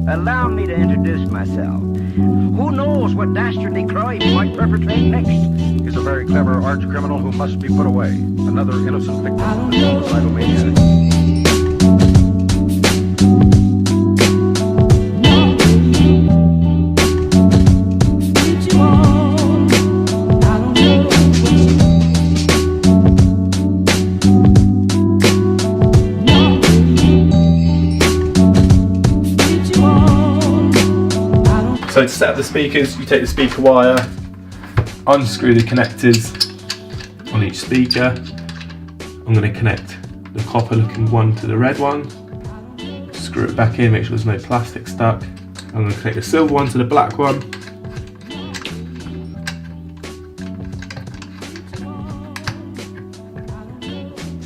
Allow me to introduce myself. Who knows what dastardly crime he might perpetrate next? He's a very clever arch criminal who must be put away. Another innocent victim of the suicidal maniac. So to set up the speakers, you take the speaker wire, unscrew the connectors on each speaker. I'm going to connect the copper looking one to the red one, screw it back in, make sure there's no plastic stuck. I'm going to connect the silver one to the black one.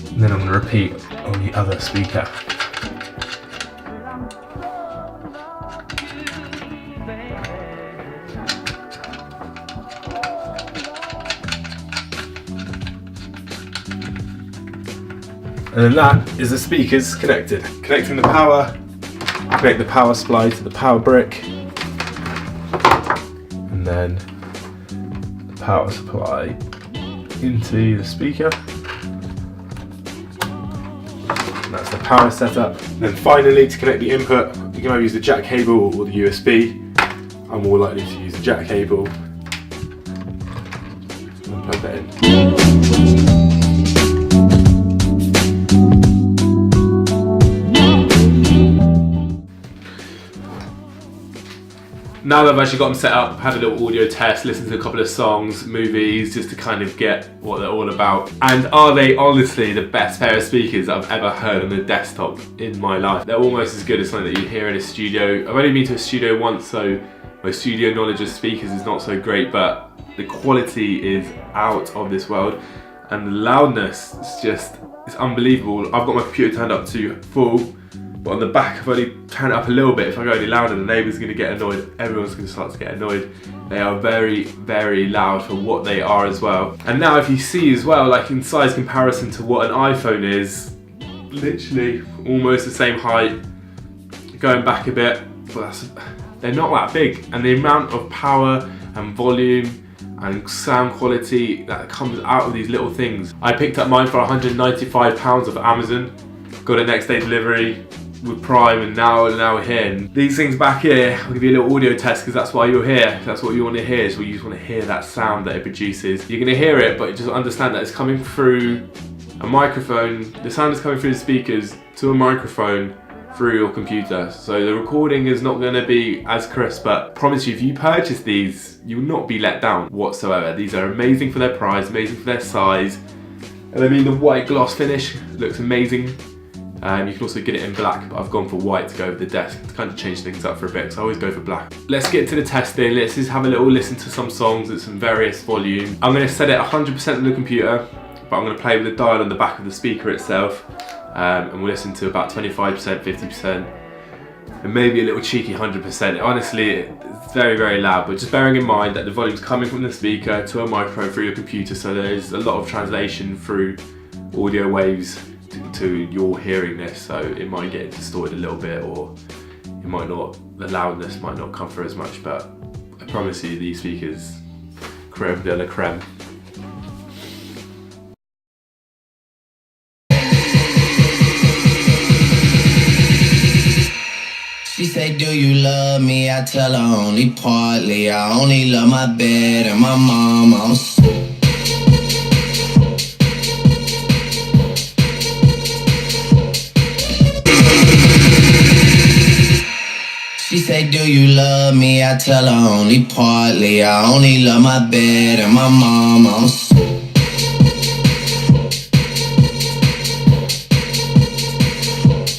And then I'm going to repeat on the other speaker. And then that is the speakers connected. Connecting the power, connect the power supply to the power brick, and then the power supply into the speaker. And that's the power setup. And then finally, to connect the input, you can either use the jack cable or the USB. I'm more likely to use the jack cable and plug that in. Now that I've actually got them set up, had a little audio test, listened to a couple of songs, movies, just to kind of get what they're all about. And are they honestly the best pair of speakers I've ever heard on a desktop in my life? They're almost as good as something that you hear in a studio. I've only been to a studio once, so my studio knowledge of speakers is not so great, but the quality is out of this world. And the loudness is just, it's unbelievable. I've got my computer turned up to full, but on the back I've only turned it up a little bit. If I go any louder, the neighbours are going to get annoyed. Everyone's going to start to get annoyed. They are very, very loud for what they are as well. And now if you see as well, like in size comparison to what an iPhone is, literally almost the same height, going back a bit, but they're not that big. And the amount of power and volume and sound quality that comes out of these little things. I picked up mine for £195 off Amazon, got it next day delivery with Prime, and now we're here. And these things back here, I'll give you a little audio test because that's why you're here. That's what you want to hear, so you just want to hear that sound that it produces. You're going to hear it, but just understand that it's coming through a microphone. The sound is coming through the speakers to a microphone through your computer. So the recording is not going to be as crisp, but I promise you, if you purchase these, you will not be let down whatsoever. These are amazing for their price, amazing for their size. And I mean, the white gloss finish looks amazing. You can also get it in black, but I've gone for white to go with the desk to kind of change things up for a bit, so I always go for black. Let's get to the testing. Let's just have a little listen to some songs at some various volume. I'm going to set it 100% on the computer, but I'm going to play with the dial on the back of the speaker itself, and we'll listen to about 25%, 50%, and maybe a little cheeky 100%. Honestly, it's very, very loud, but just bearing in mind that the volume's coming from the speaker to a microphone through your computer, so there's a lot of translation through audio waves to your hearing this, so it might get distorted a little bit, or it might not, the loudness might not come through as much, but I promise you these speakers, creme de la creme. She say, do you love me? I tell her only partly. I only love my bed and my mama. She say, do you love me? I tell her only partly. I only love my bed and my mama.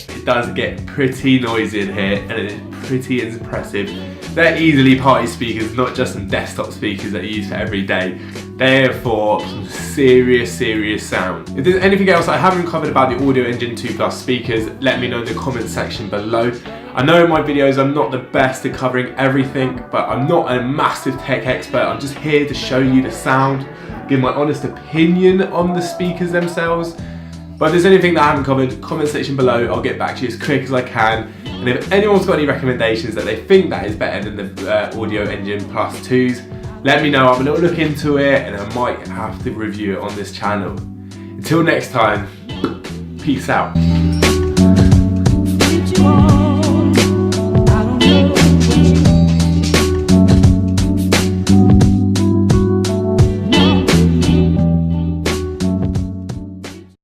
It does get pretty noisy in here, and it is pretty impressive. They're easily party speakers, not just some desktop speakers that you use for every day. They're for some serious sound. If there's anything else I haven't covered about the Audioengine 2 Plus speakers, let me know in the comment section below. I know in my videos I'm not the best at covering everything, but I'm not a massive tech expert. I'm just here to show you the sound, give my honest opinion on the speakers themselves. But if there's anything that I haven't covered, comment section below, I'll get back to you as quick as I can. And if anyone's got any recommendations that they think that is better than the Audioengine Plus 2s, let me know. I'm going to look into it and I might have to review it on this channel. Until next time, peace out.